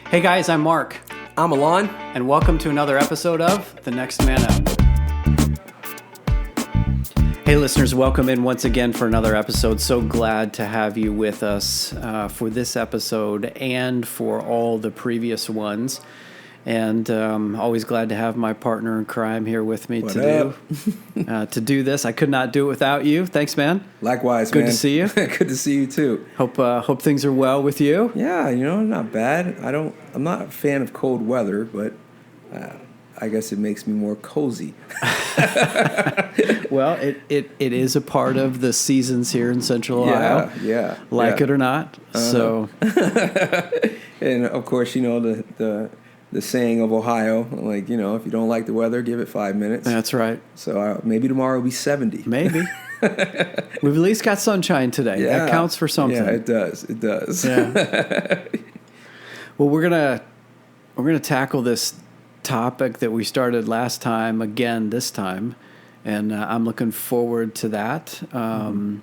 Hey guys, I'm Mark. I'm Alon. And welcome to another episode of The Next Man Up. Hey listeners, welcome in once again for another episode. So glad to have you with us for this episode and for all the previous ones. And always glad to have my partner in crime here with me to do this. I could not do it without you. Thanks, man. Likewise, Good man. to see you. Good to see you too. Hope things are well with you. Yeah, not bad. I'm not a fan of cold weather, but I guess it makes me more cozy. Well, it is a part of the seasons here in Central Ohio. Yeah. Like it or not. So, and of course, the saying of Ohio, like, if you don't like the weather, give it 5 minutes. That's right. So maybe tomorrow will be 70. Maybe. We've at least got sunshine today. Yeah. That counts for something. Yeah, it does. Yeah. Well, we're gonna tackle this topic that we started last time again this time, and I'm looking forward to that. And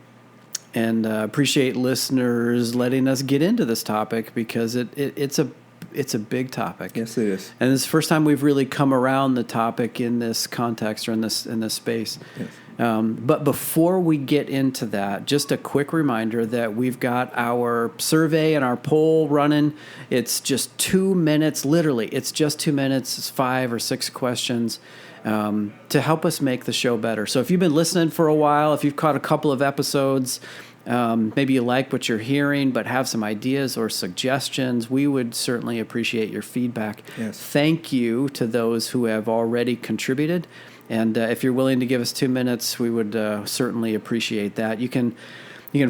appreciate listeners letting us get into this topic because it's a big topic. Yes, it is. And this is the first time we've really come around the topic in this context or in this space. Yes. But before we get into that, just a quick reminder that we've got our survey and our poll running. It's just 2 minutes, literally. It's just 2 minutes. It's 5 or 6 questions to help us make the show better. So if you've been listening for a while, if you've caught a couple of episodes, maybe you like what you're hearing but have some ideas or suggestions, we would certainly appreciate your feedback. Yes. Thank you to those who have already contributed. And if you're willing to give us 2 minutes, we would certainly appreciate that. You can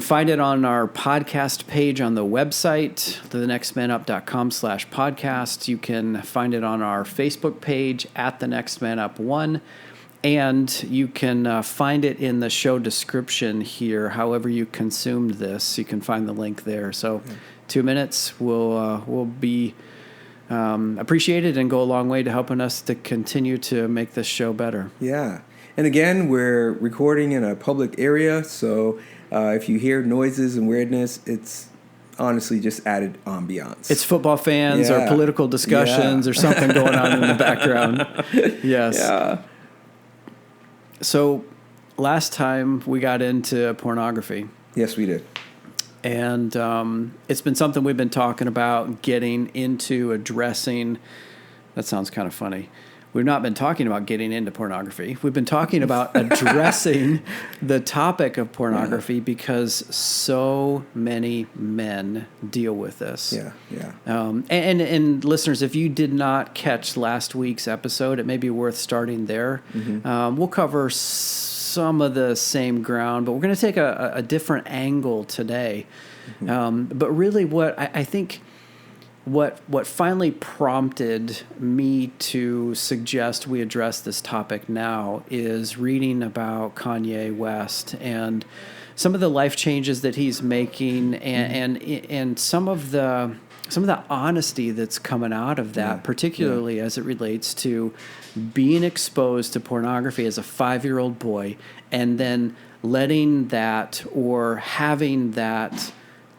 find it on our podcast page on the website, thenextmanup.com/podcast. You can find it on our Facebook page at The Next Man Up 1. And you can find it in the show description here, however you consumed this. You can find the link there. So 2 minutes will be appreciated and go a long way to helping us to continue to make this show better. Yeah. And again, we're recording in a public area, so if you hear noises and weirdness, it's honestly just added ambiance. It's football fans or political discussions or something going on in the background. Yes. Yeah. So last time we got into pornography. Yes, we did. And it's been something we've been talking about, getting into, addressing. That sounds kind of funny. We've not been talking about getting into pornography. We've been talking about addressing the topic of pornography because so many men deal with this. Yeah. And listeners, if you did not catch last week's episode, it may be worth starting there. Mm-hmm. We'll cover some of the same ground, but we're going to take a different angle today. Mm-hmm. But really what I think what finally prompted me to suggest we address this topic now is reading about Kanye West and some of the life changes that he's making and some of the honesty that's coming out of that, particularly as it relates to being exposed to pornography as a 5-year-old boy and then letting that or having that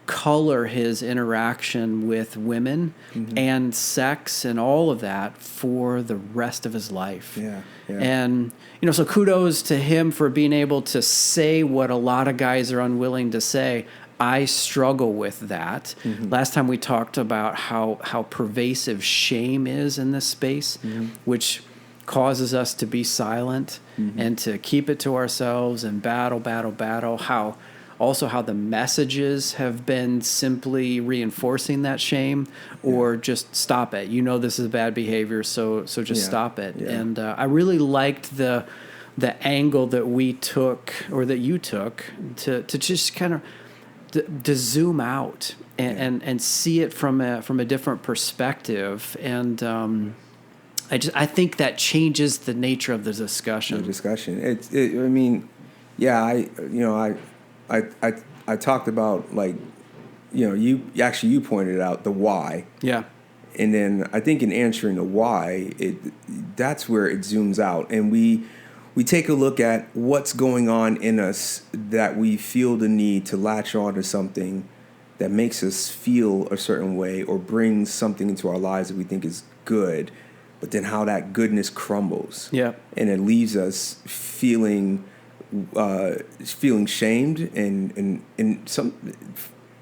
color his interaction with women and sex and all of that for the rest of his life. Yeah. And, so kudos to him for being able to say what a lot of guys are unwilling to say. I struggle with that. Mm-hmm. Last time we talked about how pervasive shame is in this space, which causes us to be silent and to keep it to ourselves and battle, how the messages have been simply reinforcing that shame or just stop it. This is bad behavior, so just stop it. Yeah. And I really liked the angle that we took or that you took to just kind of to zoom out and see it from a different perspective. And I think that changes the nature of the discussion. I talked about, like, you pointed out the why. Yeah. And then I think in answering the why, that's where it zooms out. And we take a look at what's going on in us that we feel the need to latch on to something that makes us feel a certain way or brings something into our lives that we think is good, but then how that goodness crumbles. Yeah. And it leaves us feeling shamed and some,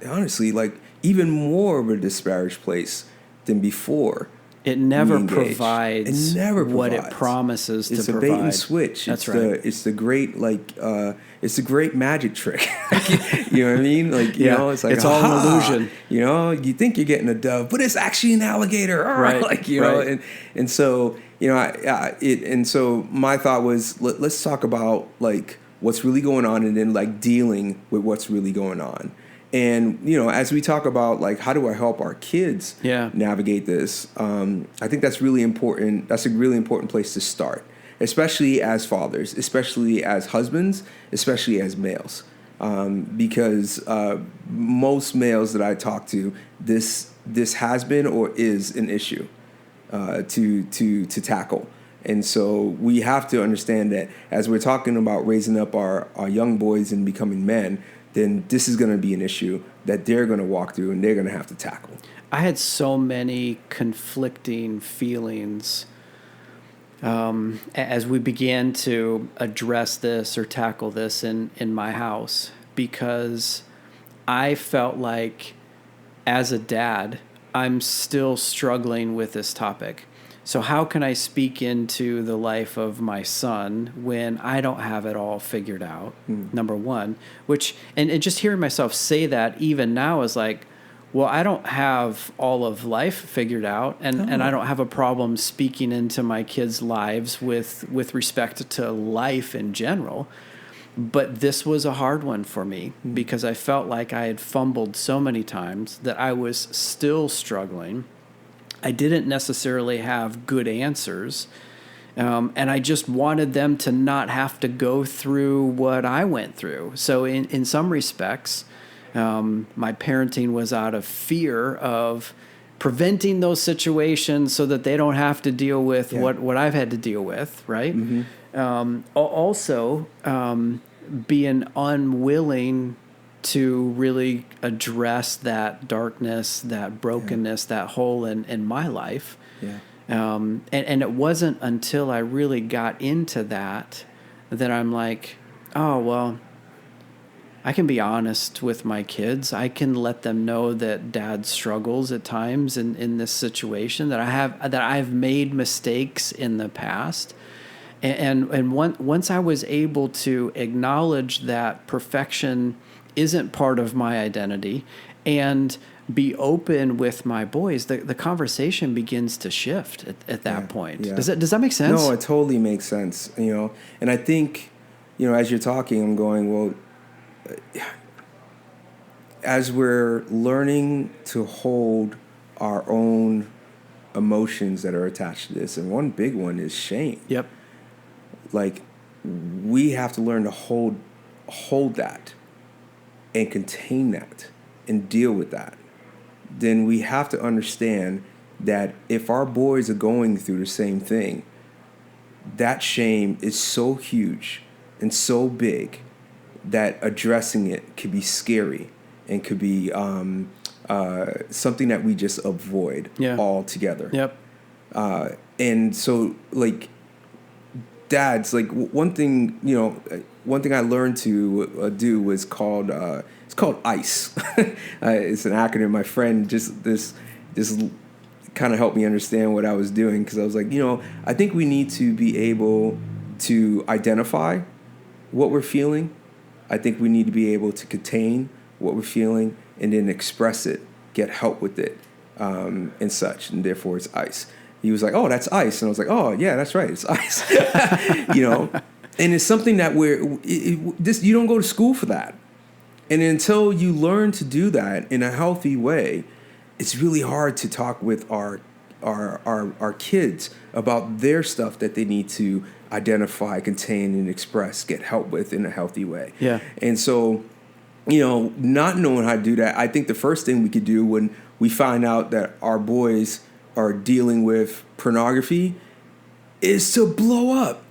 honestly, like even more of a disparaged place than before. It never we engage. provides It never what it provides. promises to It's provide. a bait and switch. That's it's right. It's the great it's the great magic trick. You know what I mean? Like you Yeah. know, it's like It's all an "Aha!" illusion. You know, you think you're getting a dove, but it's actually an alligator. Right. Like you know, Right. and so you know, and so my thought was let's talk about like what's really going on, and then like dealing with what's really going on. And, you know, as we talk about, like, how do I help our kids navigate this, I think that's really important. That's a really important place to start, especially as fathers, especially as husbands, especially as males. Because most males that I talk to, this has been or is an issue to tackle. And so we have to understand that as we're talking about raising up our young boys and becoming men, then this is going to be an issue that they're going to walk through and they're going to have to tackle. I had so many conflicting feelings as we began to address this or tackle this in my house, because I felt like as a dad, I'm still struggling with this topic. So how can I speak into the life of my son when I don't have it all figured out? Number one, which, and just hearing myself say that even now is like, well, I don't have all of life figured out, and I don't have a problem speaking into my kids' lives with respect to life in general. But this was a hard one for me because I felt like I had fumbled so many times that I was still struggling. I didn't necessarily have good answers, and I just wanted them to not have to go through what I went through. So in some respects, my parenting was out of fear of preventing those situations so that they don't have to deal with what I've had to deal with, right? Also, being unwilling to really address that darkness, that brokenness, that hole in my life. And it wasn't until I really got into that I'm like, oh, well, I can be honest with my kids. I can let them know that dad struggles at times in this situation, that I've made mistakes in the past. And once I was able to acknowledge that perfection isn't part of my identity and be open with my boys, the conversation begins to shift at that point. Yeah. Does that make sense? No, it totally makes sense. You know, and I think, you know, as you're talking, I'm going, well, as we're learning to hold our own emotions that are attached to this, and one big one is shame. Yep. Like, we have to learn to hold that and contain that and deal with that. Then we have to understand that if our boys are going through the same thing, that shame is so huge and so big that addressing it could be scary and could be something that we just avoid altogether. Yep. And so, like, dads, like, one thing I learned to do was called it's called ICE. It's an acronym. My friend just kind of helped me understand what I was doing, because I was like, you know, I think we need to be able to identify what we're feeling. I think we need to be able to contain what we're feeling and then express it, get help with it, and such, and therefore it's ICE. He was like, oh, that's ice. And I was like, oh, yeah, that's right. It's ice. You know, and it's something that you don't go to school for that. And until you learn to do that in a healthy way, it's really hard to talk with our kids about their stuff that they need to identify, contain, and express, get help with in a healthy way. Yeah. And so, you know, not knowing how to do that, I think the first thing we could do when we find out that our boys are dealing with pornography is to blow up.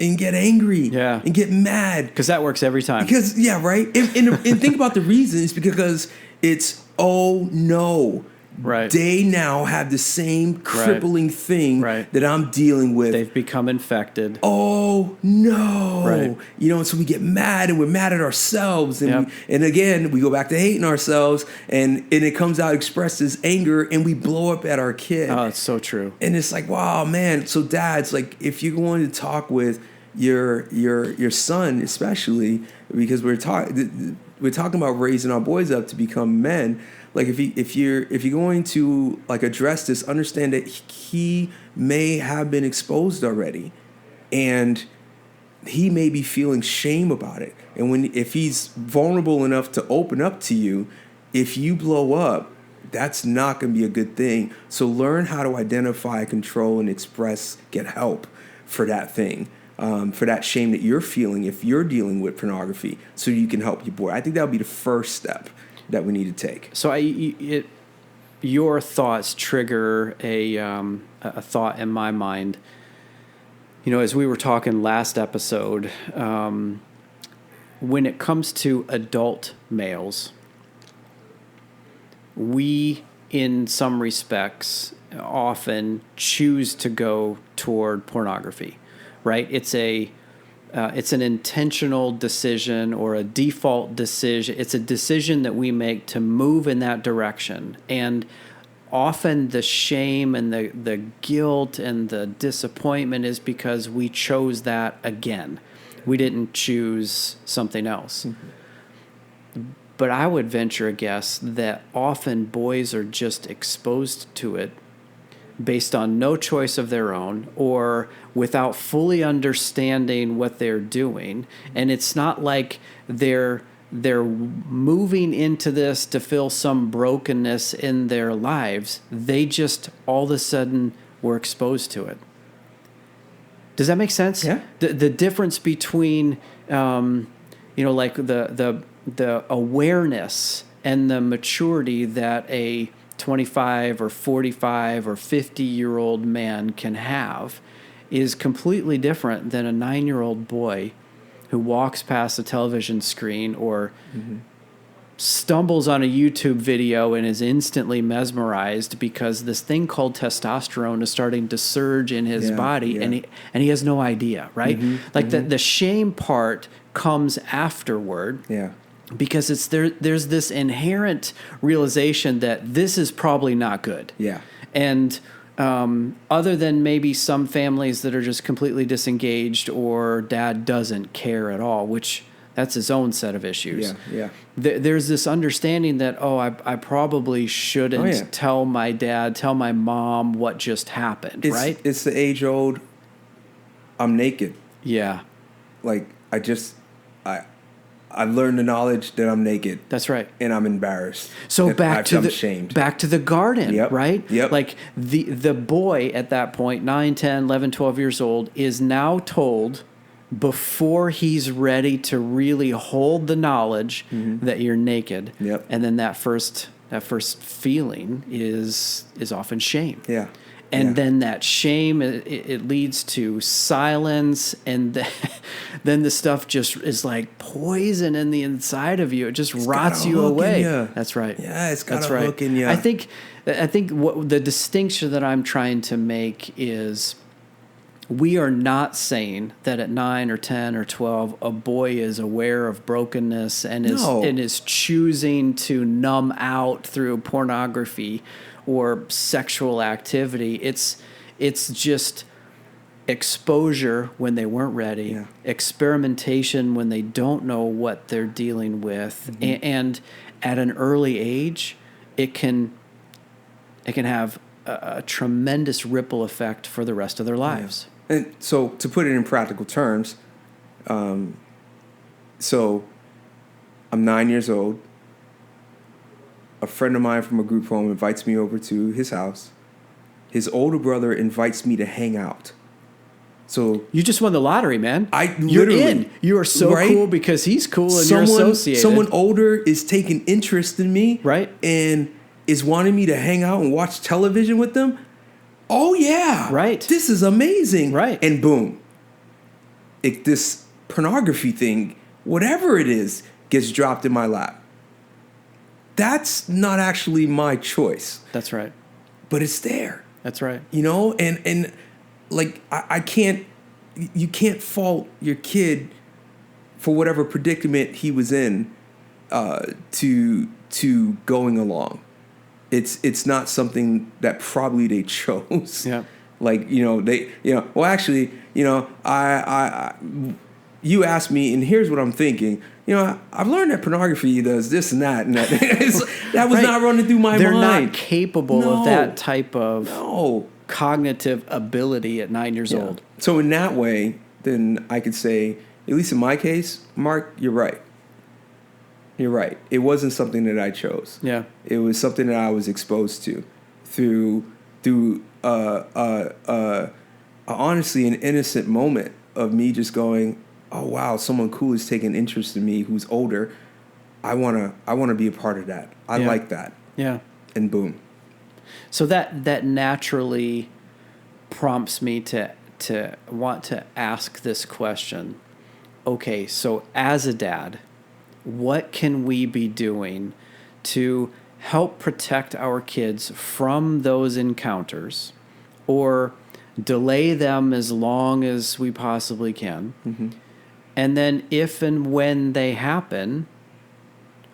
and get angry Yeah. and get mad. Because that works every time. Because, yeah, right? And think about the reasons, because it's, oh, no. Right. They now have the same crippling thing that I'm dealing with. They've become infected. Oh, no. Right. You know, and so we get mad, and we're mad at ourselves. And, and again, we go back to hating ourselves, and it comes out expressed as anger, and we blow up at our kid. Oh, it's so true. And it's like, wow, man. So dads, like, if you're going to talk with your son, especially, because we're talking about raising our boys up to become men. Like, if you're going to, like, address this, understand that he may have been exposed already, and he may be feeling shame about it. And if he's vulnerable enough to open up to you, if you blow up, that's not going to be a good thing. So learn how to identify, control, and express, get help for that thing. For that shame that you're feeling if you're dealing with pornography, so you can help your boy. I think that would be the first step that we need to take. So your thoughts trigger a thought in my mind. You know, as we were talking last episode, when it comes to adult males, we, in some respects, often choose to go toward pornography, right? It's an intentional decision or a default decision. It's a decision that we make to move in that direction. And often the shame and the guilt and the disappointment is because we chose that again. We didn't choose something else. Mm-hmm. But I would venture a guess that often boys are just exposed to it based on no choice of their own or without fully understanding what they're doing. And it's not like they're moving into this to fill some brokenness in their lives. They just all of a sudden were exposed to it. Does that make sense? Yeah. The difference between, like the awareness and the maturity that a 25 or 45 or 50-year-old man can have is completely different than a 9-year-old boy who walks past a television screen or stumbles on a YouTube video and is instantly mesmerized because this thing called testosterone is starting to surge in his body and he has no idea, right? The shame part comes afterward. Yeah. Because there's this inherent realization that this is probably not good. Yeah. And other than maybe some families that are just completely disengaged or dad doesn't care at all, which that's his own set of issues. Yeah. There's this understanding that, I probably shouldn't tell my dad, tell my mom what just happened, right? It's the age-old, I'm naked. Yeah. Like, I've learned the knowledge that I'm naked. That's right. And I'm embarrassed. So I'm shamed. Back to the garden, right? Yep. Like the boy at that point, 9, 10, 11, 12 years old, is now told before he's ready to really hold the knowledge that you're naked. Yep. And then that first feeling is often shame. Yeah. And then that shame, it leads to silence, and then the stuff just is like poison in the inside of you. It just rots you away. That's right. Yeah, it's got a hook in you. I think what the distinction that I'm trying to make is we are not saying that at 9 or 10 or 12 a boy is aware of brokenness and is choosing to numb out through pornography or sexual activity. It's just exposure when they weren't ready, experimentation when they don't know what they're dealing with, and at an early age, it can have a tremendous ripple effect for the rest of their lives. Yeah. And so, to put it in practical terms, so I'm 9 years old. A friend of mine from a group home invites me over to his house. His older brother invites me to hang out. So you just won the lottery, man. You're in. You are so cool because he's cool and you're associated. Someone older is taking interest in me, right? And is wanting me to hang out and watch television with them. Oh yeah, right. This is amazing, right? And boom, this pornography thing, whatever it is, gets dropped in my lap. That's not actually my choice. That's right. But it's there. That's right. You know, and like I can't, you can't fault your kid for whatever predicament he was in to going along. It's not something that probably they chose. Yeah. Like, well, actually, I you asked me, and here's what I'm thinking. I've learned that pornography does this and that, and that. That was not running through my mind. They're not capable of that type of cognitive ability at 9 years old. So in that way, then I could say, at least in my case, Mark, you're right. You're right. It wasn't something that I chose. Yeah. It was something that I was exposed to through honestly an innocent moment of me just going, oh wow, someone cool is taking interest in me who's older. I wanna be a part of that. I like that. Yeah. And boom. So that naturally prompts me to want to ask this question. Okay, so as a dad, what can we be doing to help protect our kids from those encounters, or delay them as long as we possibly can? Mm-hmm. And then if and when they happen,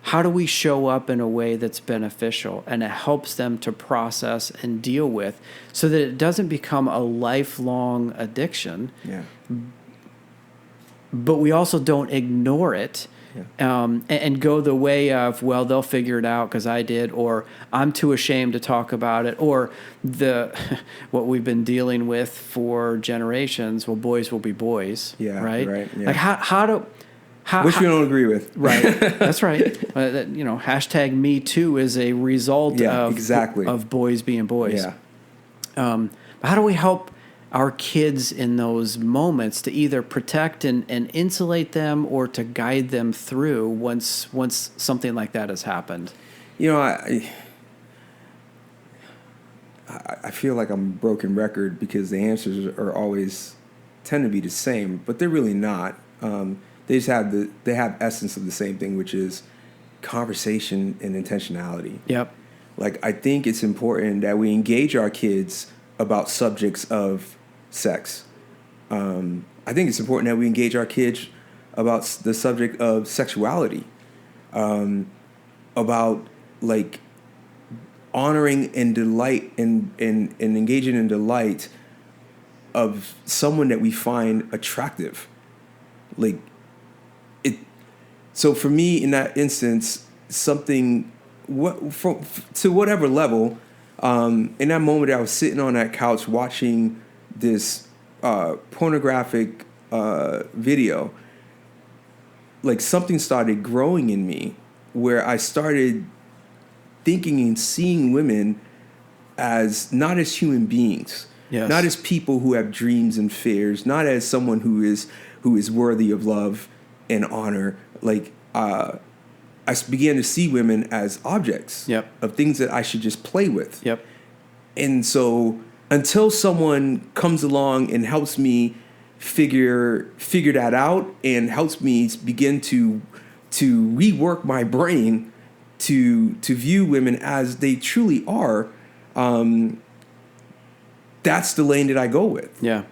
how do we show up in a way that's beneficial and it helps them to process and deal with, so that it doesn't become a lifelong addiction? Yeah. But we also don't ignore it. Yeah. And go the way of, well, they'll figure it out because I did, or I'm too ashamed to talk about it, or what we've been dealing with for generations. Well, boys will be boys. Yeah. Right. Right. Yeah. Like which we don't agree with. Right. That's right. Hashtag Me Too is a result of boys being boys. Yeah. How do we help our kids in those moments to either protect and insulate them, or to guide them through once something like that has happened? I feel like I'm a broken record because the answers are always tend to be the same, but they're really not. They just have essence of the same thing, which is conversation and intentionality. Yep. Like, I think it's important that we engage our kids about subjects of sex. I think it's important that we engage our kids about the subject of sexuality, about like honoring and delight and engaging in delight of someone that we find attractive. Like it. So for me, in that instance, something to whatever level, in that moment I was sitting on that couch watching this pornographic video, like something started growing in me where I started thinking and seeing women as not as human beings, not as people who have dreams and fears, not as someone who is worthy of love and honor. Like I began to see women as objects of things that I should just play with. Yep. And so until someone comes along and helps me figure that out and helps me begin to rework my brain to view women as they truly are, that's the lane that I go with. Yeah.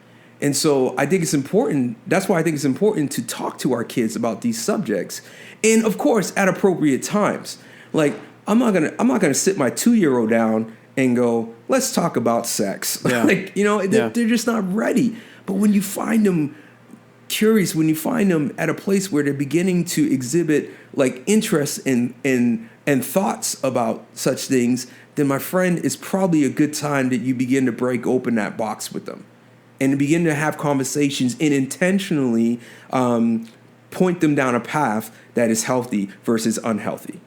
And so I think it's important. That's why I think it's important to talk to our kids about these subjects, and of course at appropriate times. Like I'm not gonna sit my 2-year-old down and go, let's talk about sex. Yeah. They're just not ready. But when you find them curious, when you find them at a place where they're beginning to exhibit like interest and thoughts about such things, then my friend, it's probably a good time that you begin to break open that box with them and begin to have conversations and intentionally point them down a path that is healthy versus unhealthy.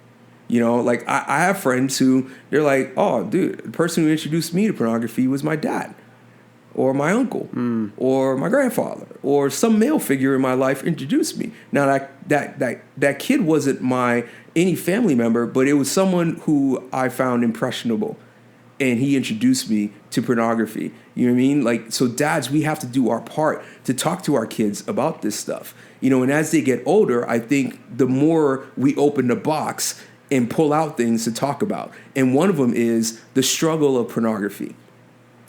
Like I have friends who they're like, oh, dude, the person who introduced me to pornography was my dad or my uncle or my grandfather or some male figure in my life introduced me. Now that kid wasn't any family member, but it was someone who I found impressionable. and he introduced me to pornography. You know what I mean? Like, so dads, we have to do our part to talk to our kids about this stuff. You know, and as they get older, I think the more we open the box and pull out things to talk about. And one of them is the struggle of pornography.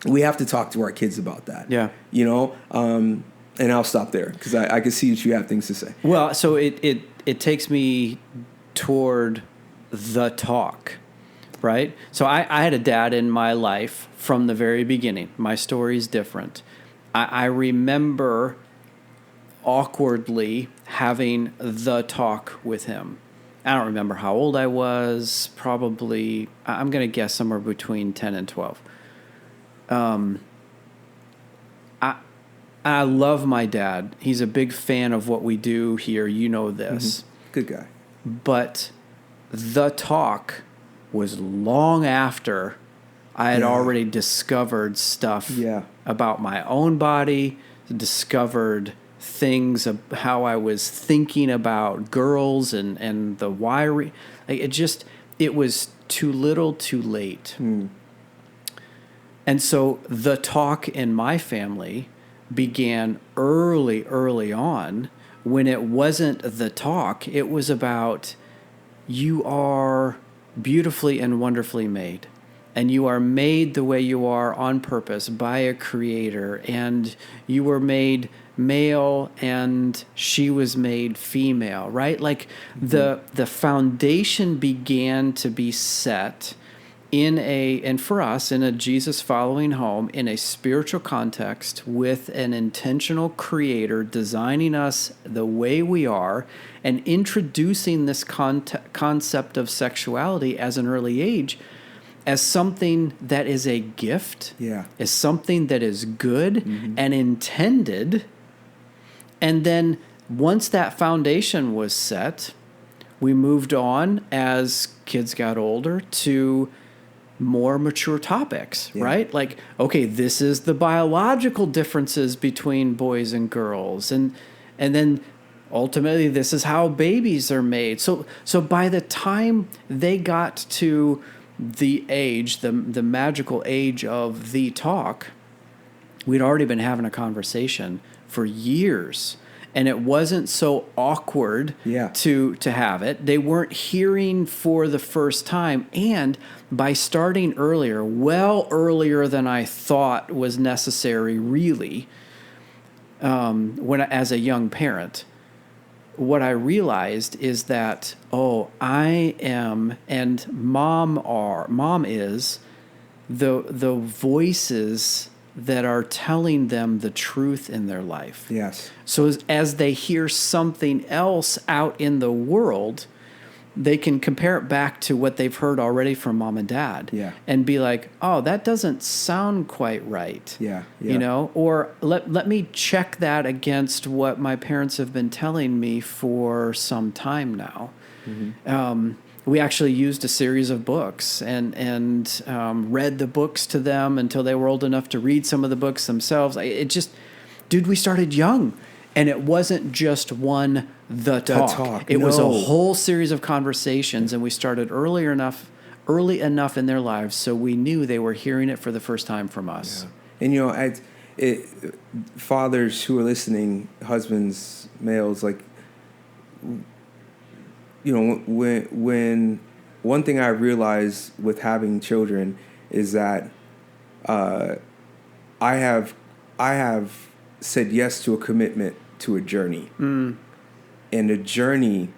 We have to talk to our kids about that. Yeah. You know, and I'll stop there because I can see that you have things to say. Well, so it takes me toward the talk, right? So I had a dad in my life from the very beginning. My story's different. I remember awkwardly having the talk with him. I don't remember how old I was. Probably, I'm going to guess somewhere between 10 and 12. I love my dad. He's a big fan of what we do here. You know this. Mm-hmm. Good guy. But the talk was long after I had already discovered stuff about my own body, discovered things of how I was thinking about girls and the wiring. It was too little too late. And so the talk in my family began early on, when it wasn't the talk. It was about, you are beautifully and wonderfully made, and you are made the way you are on purpose by a creator, and you were made male and she was made female, right? Like the foundation began to be set and for us, in a Jesus following home, in a spiritual context, with an intentional creator designing us the way we are and introducing this concept of sexuality as an early age as something that is a gift, as something that is good and intended. And then once that foundation was set, we moved on as kids got older to more mature topics, right? Like, okay, this is the biological differences between boys and girls. And then ultimately this is how babies are made. So by the time they got to the age, the magical age of the talk, we'd already been having a conversation for years. And it wasn't so awkward to have it. They weren't hearing for the first time. And by starting earlier, well earlier than I thought was necessary, really, as a young parent, what I realized is that, I am and mom is the voices that are telling them the truth in their life. Yes. So as they hear something else out in the world, they can compare it back to what they've heard already from mom and dad and be like, oh, that doesn't sound quite right. You know, or let me check that against what my parents have been telling me for some time now. We actually used a series of books and read the books to them until they were old enough to read some of the books themselves. We started young, and it wasn't just the talk. It was a whole series of conversations, and we started early enough in their lives so we knew they were hearing it for the first time from us. And you know, fathers who are listening, husbands, males, like, you know, when one thing I realized with having children is that I have said yes to a commitment to a journey, and a journey,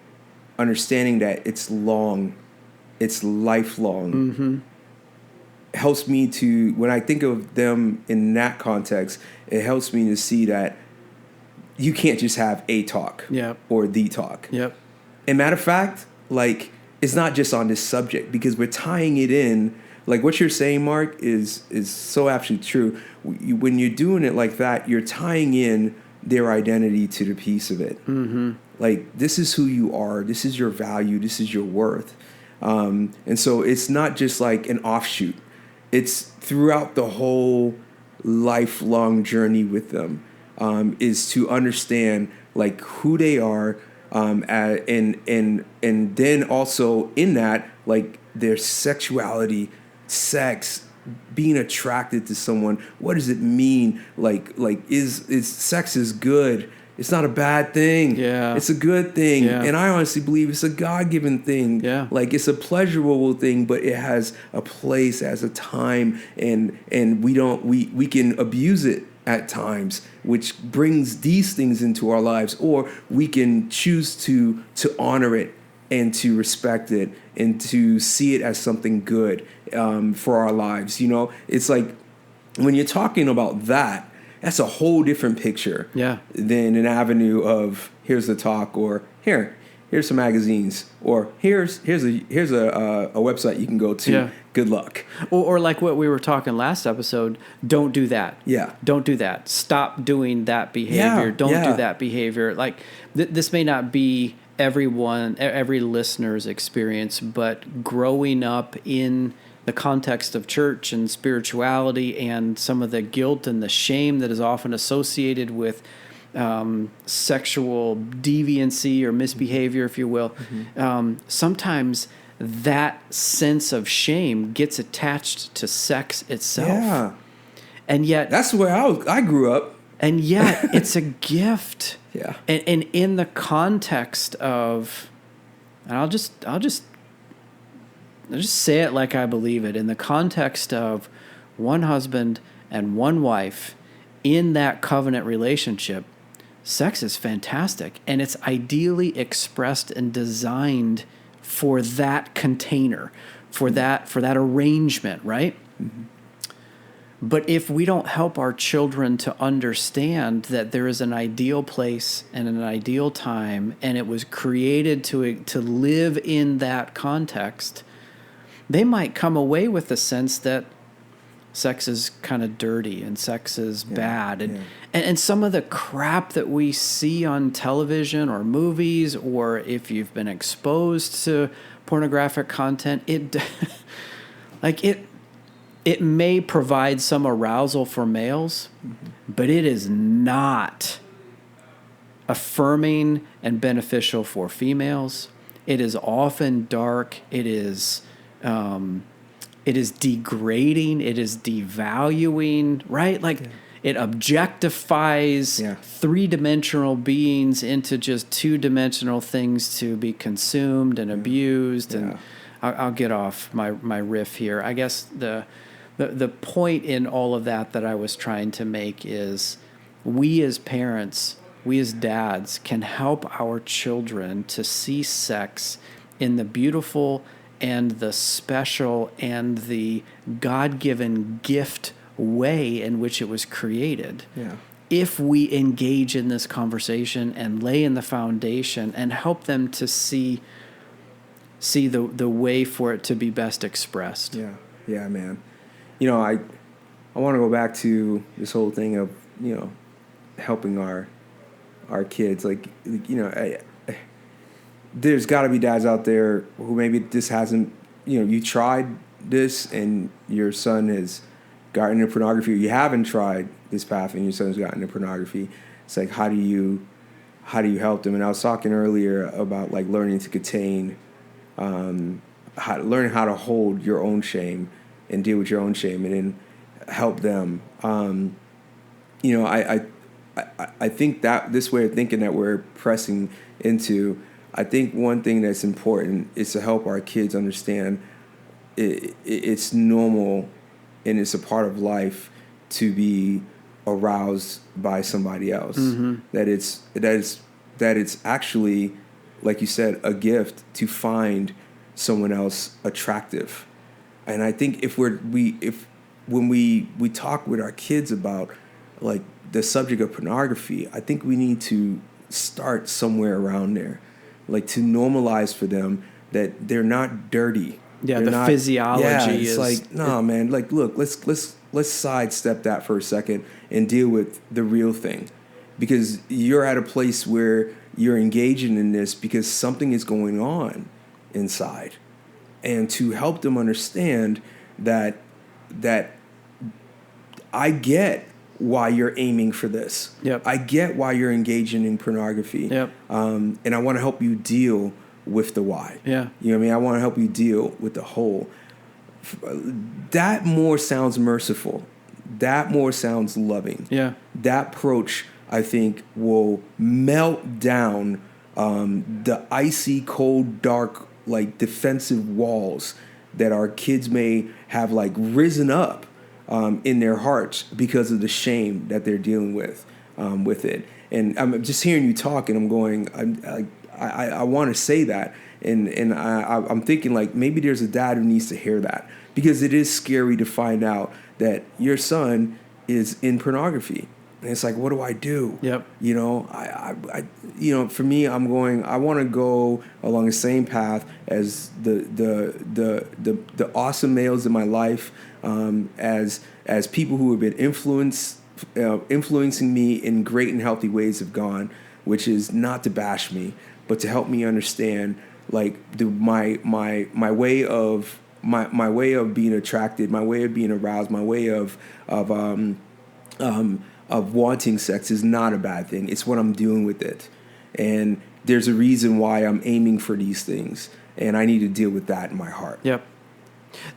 understanding that it's long, it's lifelong, helps me to, when I think of them in that context, it helps me to see that you can't just have a talk or the talk. And matter of fact, like, it's not just on this subject, because we're tying it in. Like what you're saying, Mark, is so absolutely true. When you're doing it like that, you're tying in their identity to the piece of it. Like, this is who you are. This is your value. This is your worth. And so it's not just like an offshoot. It's throughout the whole lifelong journey with them, is to understand like who they are. And then also in that, like, their sexuality, sex, being attracted to someone. What does it mean? Like is sex is good? It's not a bad thing. Yeah. It's a good thing. Yeah. And I honestly believe it's a God-given thing. Yeah. Like it's a pleasurable thing, but it has a place, has a time, and we can abuse it at times, which brings these things into our lives, or we can choose to honor it and to respect it and to see it as something good for our lives. You know, it's like when you're talking about that, that's a whole different picture than an avenue of here's the talk, or here's some magazines, or here's a website you can go to. Yeah. Good luck. Or like what we were talking last episode, don't do that. Yeah. Don't do that. Stop doing that behavior. Don't do that behavior. Like this may not be every listener's experience, but growing up in the context of church and spirituality and some of the guilt and the shame that is often associated with sexual deviancy or misbehavior, if you will, sometimes that sense of shame gets attached to sex itself. Yeah. And yet... That's where I grew up. And yet it's a gift. Yeah. And in the context of... And I'll just say it like I believe it. In the context of one husband and one wife in that covenant relationship, sex is fantastic. And it's ideally expressed and designed for that container, for that arrangement, right? Mm-hmm. But if we don't help our children to understand that there is an ideal place and an ideal time, and it was created to live in that context, they might come away with the sense that sex is kind of dirty and sex is bad. And some of the crap that we see on television or movies, or if you've been exposed to pornographic content, it may provide some arousal for males, but it is not affirming and beneficial for females. It is often dark. It is degrading. It is devaluing, right? It objectifies three-dimensional beings into just two-dimensional things to be consumed and abused. And I'll get off my riff here. I guess the point in all of that I was trying to make is we as parents, we as dads can help our children to see sex in the beautiful and the special and the God-given gift way in which it was created. Yeah. If we engage in this conversation and lay in the foundation and help them to see the way for it to be best expressed. Yeah, man. You know, I want to go back to this whole thing of, you know, helping our kids. Like, you know, there's got to be dads out there who maybe this hasn't, you know, you tried this and your son has gotten into pornography, or you haven't tried this path and your son's gotten into pornography. It's like, how do you help them? And I was talking earlier about like learning to contain, learning how to hold your own shame and deal with your own shame, and then help them. You know, I think that this way of thinking that we're pressing into, I think one thing that's important is to help our kids understand it's normal and it's a part of life to be aroused by somebody else. Mm-hmm. That it's actually, like you said, a gift to find someone else attractive. And I think when we talk with our kids about like the subject of pornography, I think we need to start somewhere around there, like to normalize for them that they're not dirty. Yeah, the physiology is like, no, man. Like, look, let's sidestep that for a second and deal with the real thing, because you're at a place where you're engaging in this because something is going on inside. And to help them understand that I get why you're aiming for this. Yep. I get why you're engaging in pornography. Yep. And I want to help you deal with the why. Yeah. You know what I mean? I want to help you deal with the whole. that more sounds merciful. That more sounds loving. Yeah. That approach, I think, will melt down the icy, cold, dark, like defensive walls that our kids may have like risen up in their hearts because of the shame that they're dealing with it. And I'm just hearing you talk, and I'm going, I want to say that, and I'm thinking like maybe there's a dad who needs to hear that, because it is scary to find out that your son is in pornography. And it's like, what do I do? Yep. You know, I for me, I want to go along the same path as the awesome males in my life, as people who have been influencing me in great and healthy ways have gone, which is not to bash me, but to help me understand like my way of being attracted, my way of being aroused, my way of wanting sex is not a bad thing. It's what I'm doing with it. And there's a reason why I'm aiming for these things. And I need to deal with that in my heart. Yep.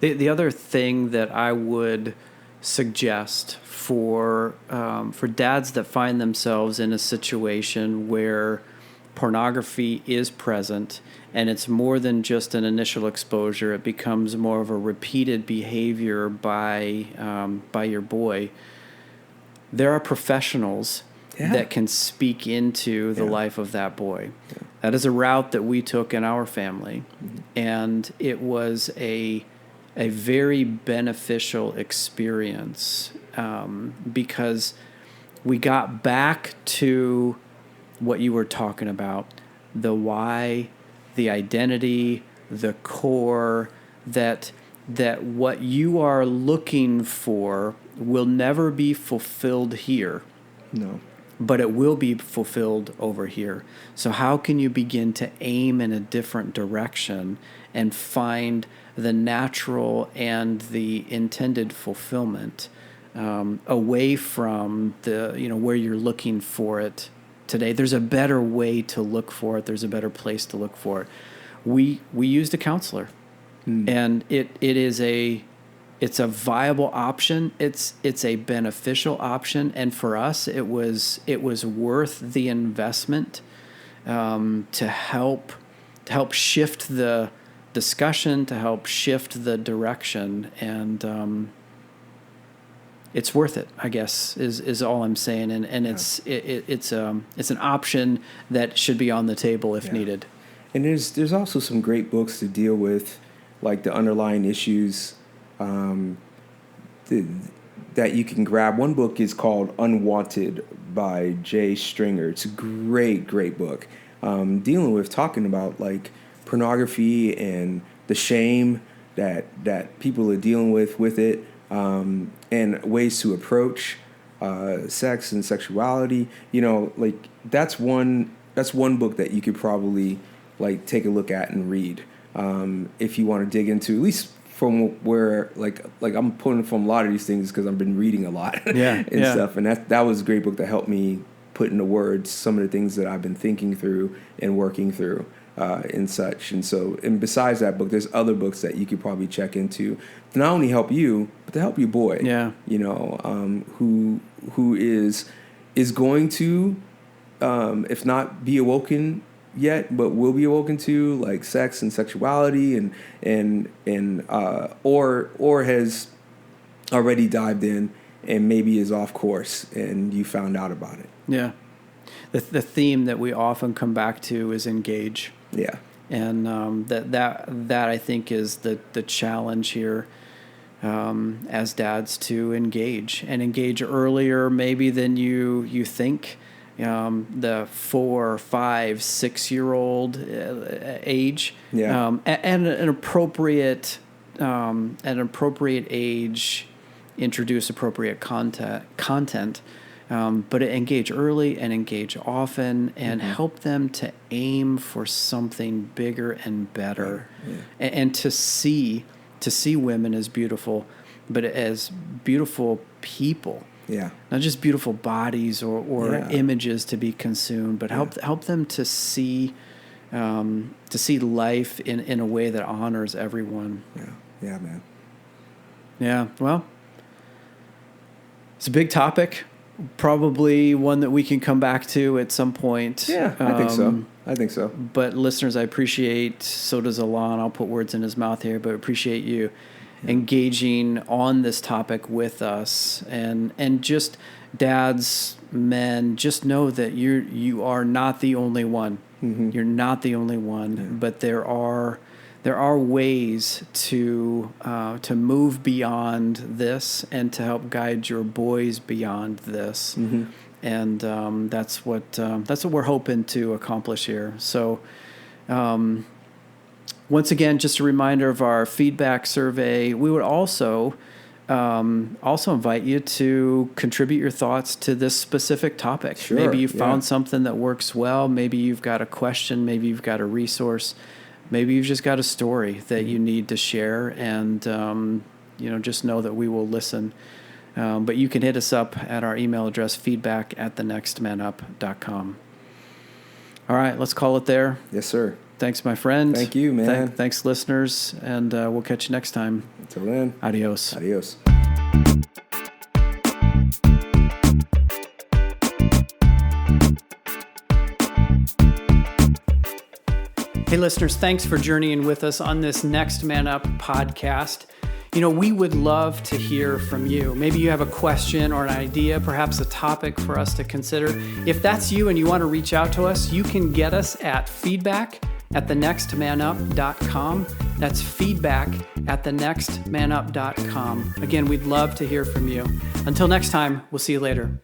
The other thing that I would suggest for dads that find themselves in a situation where pornography is present and it's more than just an initial exposure, it becomes more of a repeated behavior by your boy. There are professionals that can speak into the life of that boy. Yeah. That is a route that we took in our family, and it was a very beneficial experience because we got back to what you were talking about, the why, the identity, the core, that what you are looking for will never be fulfilled here. No. But it will be fulfilled over here. So how can you begin to aim in a different direction and find the natural and the intended fulfillment away from the where you're looking for it today? There's a better way to look for it. There's a better place to look for it. We used a counselor, and it's a viable option. It's a beneficial option, and for us, it was worth the investment to help shift the discussion, to help shift the direction, and it's worth it, I guess, is all I'm saying. And it's an option that should be on the table if needed. And there's also some great books to deal with, like the underlying issues that you can grab. One book is called Unwanted by Jay Stringer. It's a great book, talking about like pornography and the shame that people are dealing with it, and ways to approach sex and sexuality. Like that's one book that you could probably like take a look at and read if you want to dig into, at least from where like I'm pulling from a lot of these things because I've been reading a lot stuff, and that was a great book that helped me put into words some of the things that I've been thinking through and working through and such. And besides that book, there's other books that you could probably check into to not only help you, but to help your boy. Who is going to if not be awoken yet, but will be awoken to like sex and sexuality or has already dived in and maybe is off course and you found out about it. Yeah. The theme that we often come back to is engage. Yeah. And that I think is the challenge here as dads, to engage earlier maybe than you think. The 4, 5, 6 year old age, and an appropriate age, introduce appropriate content, but engage early and engage often, and help them to aim for something bigger and better, and to see women as beautiful, but as beautiful people. Yeah. Not just beautiful bodies or images to be consumed, but help them to see life in a way that honors everyone. Yeah. Yeah, man. Yeah. Well, it's a big topic. Probably one that we can come back to at some point. Yeah, I think so. But listeners, I appreciate, so does Alon, I'll put words in his mouth here, but appreciate you engaging on this topic with us. And just dads, men, just know that you are not the only one. Mm-hmm. You're not the only one, but there are ways to move beyond this and to help guide your boys beyond this, and that's what we're hoping to accomplish here. So, once again, just a reminder of our feedback survey. We would also invite you to contribute your thoughts to this specific topic. Sure, maybe you found something that works well. Maybe you've got a question. Maybe you've got a resource. Maybe you've just got a story that you need to share, and just know that we will listen. But you can hit us up at our email address, feedback@thenextmanup.com. All right, let's call it there. Yes, sir. Thanks, my friend. Thank you, man. Thanks, listeners, and we'll catch you next time. Until then. Adios. Adios. Hey, listeners, thanks for journeying with us on this Next Man Up podcast. We would love to hear from you. Maybe you have a question or an idea, perhaps a topic for us to consider. If that's you and you want to reach out to us, you can get us at feedback@thenextmanup.com. That's feedback@thenextmanup.com. Again, we'd love to hear from you. Until next time, we'll see you later.